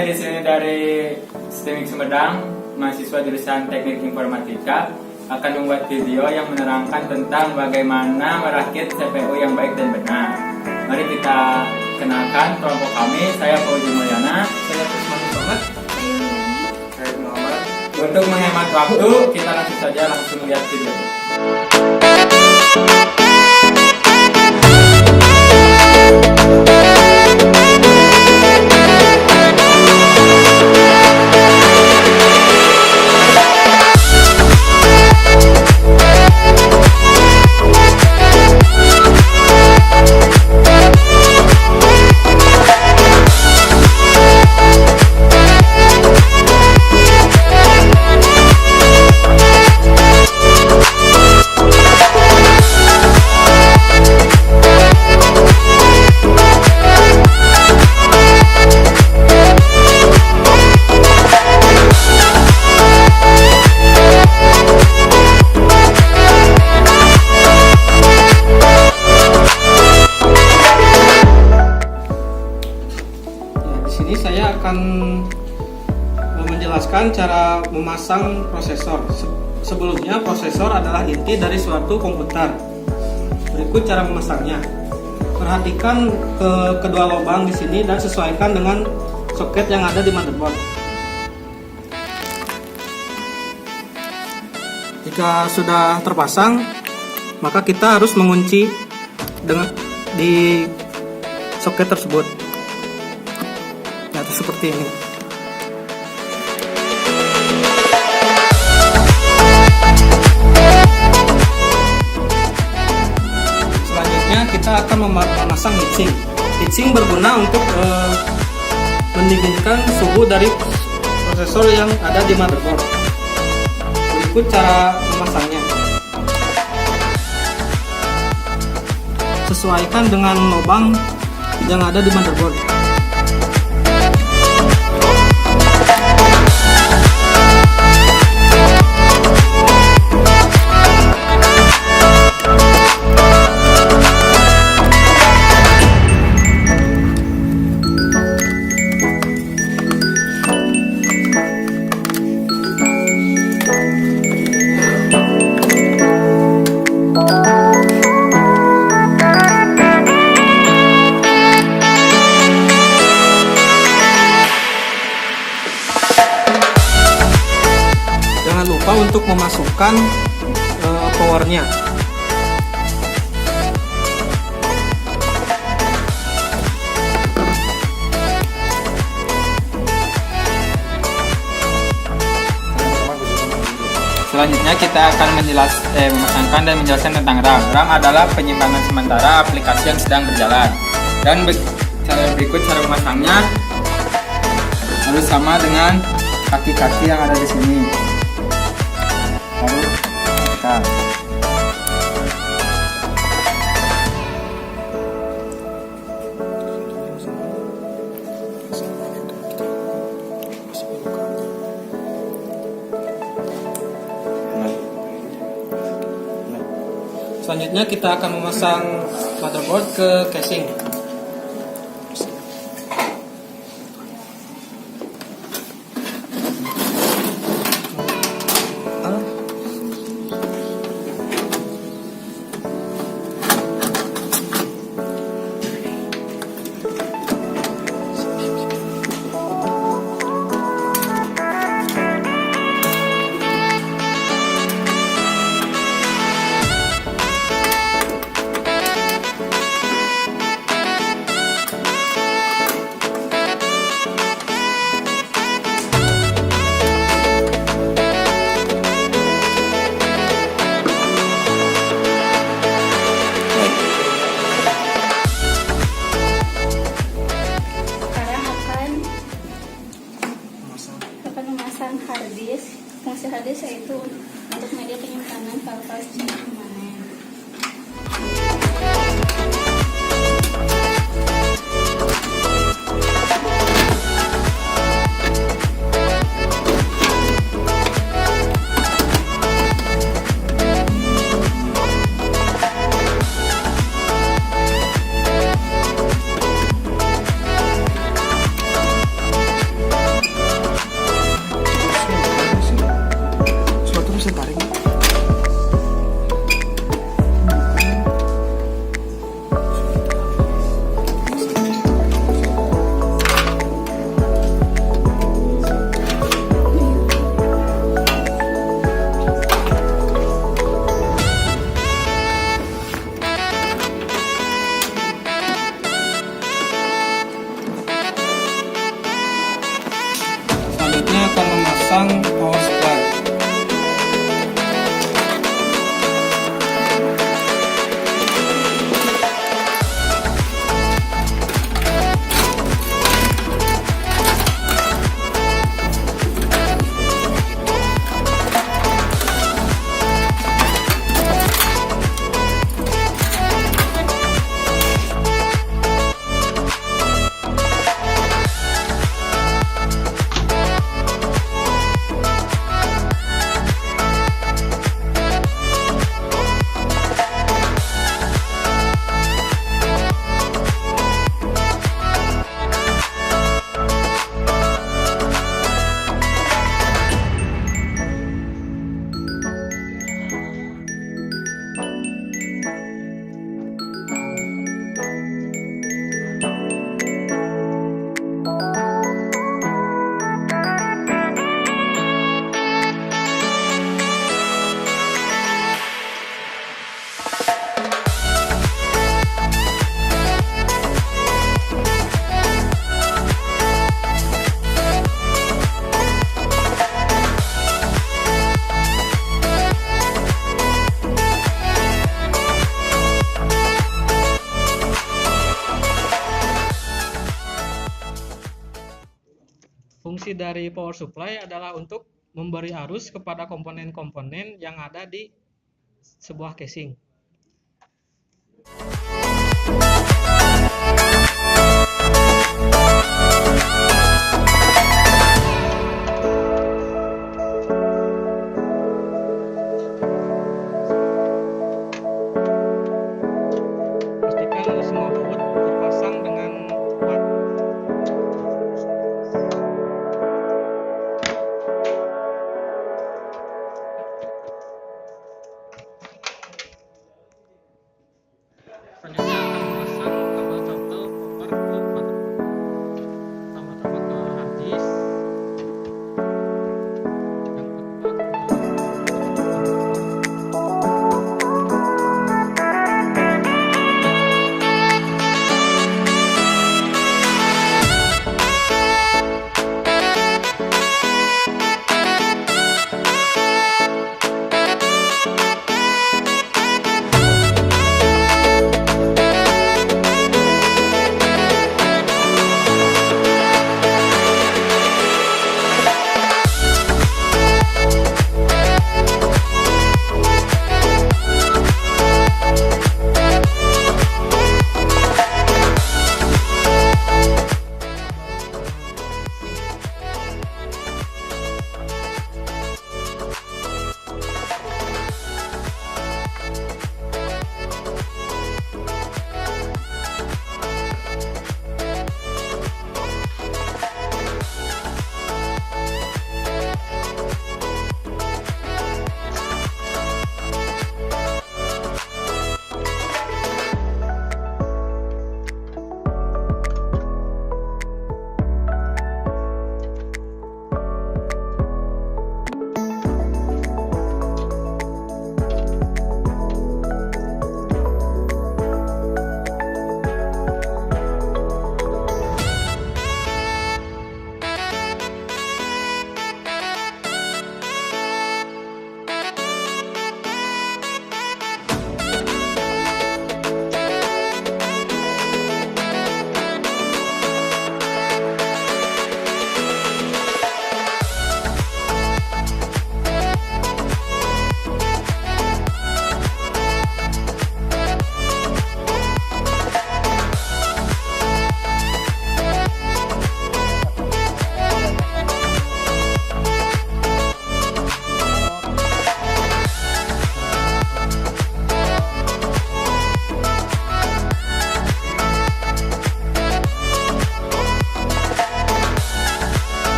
Kami di sini dari STEMIK Sumedang, mahasiswa jurusan Teknik Informatika, akan membuat video yang menerangkan tentang bagaimana merakit CPU yang baik dan benar. Mari kita kenalkan kelompok kami. Saya Fauzi Mulyana, Saya Krisman Nur S, Saya Yuliyani. Saya Ibnu Ammar. Untuk menghemat waktu, kita langsung lihat video. Saya akan menjelaskan cara memasang prosesor. Sebelumnya, prosesor adalah inti dari suatu komputer. Berikut cara memasangnya. Perhatikan kedua lubang di sini dan sesuaikan dengan soket yang ada di motherboard. Jika sudah terpasang, maka kita harus mengunci di soket tersebut. Seperti ini. Selanjutnya kita akan memasang heatsink. Heatsink berguna untuk mendinginkan suhu dari prosesor yang ada di motherboard. Berikut cara memasangnya. Sesuaikan dengan lubang yang ada di motherboard. Jangan lupa untuk memasukkan powernya. Selanjutnya kita akan memasangkan dan menjelaskan tentang RAM. RAM adalah penyimpanan sementara aplikasi yang sedang berjalan. Dan berikut cara memasangnya harus sama dengan kaki-kaki yang ada di sini. Lalu tekan. Selanjutnya kita akan memasang motherboard ke casing. Fungsi hard disk yaitu untuk media penyimpanan file-file secara permanen. tentang power supply. Fungsi dari power supply adalah untuk memberi arus kepada komponen-komponen yang ada di sebuah casing. Pastikan semua baut terpasang dengan kuat.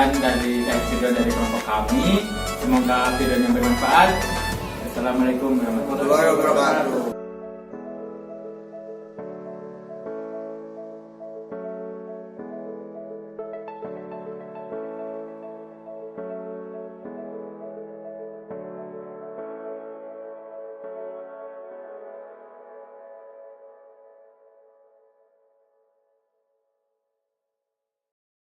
sekian dari video dari kelompok kami. Semoga videonya bermanfaat. Assalamualaikum warahmatullahi wabarakatuh.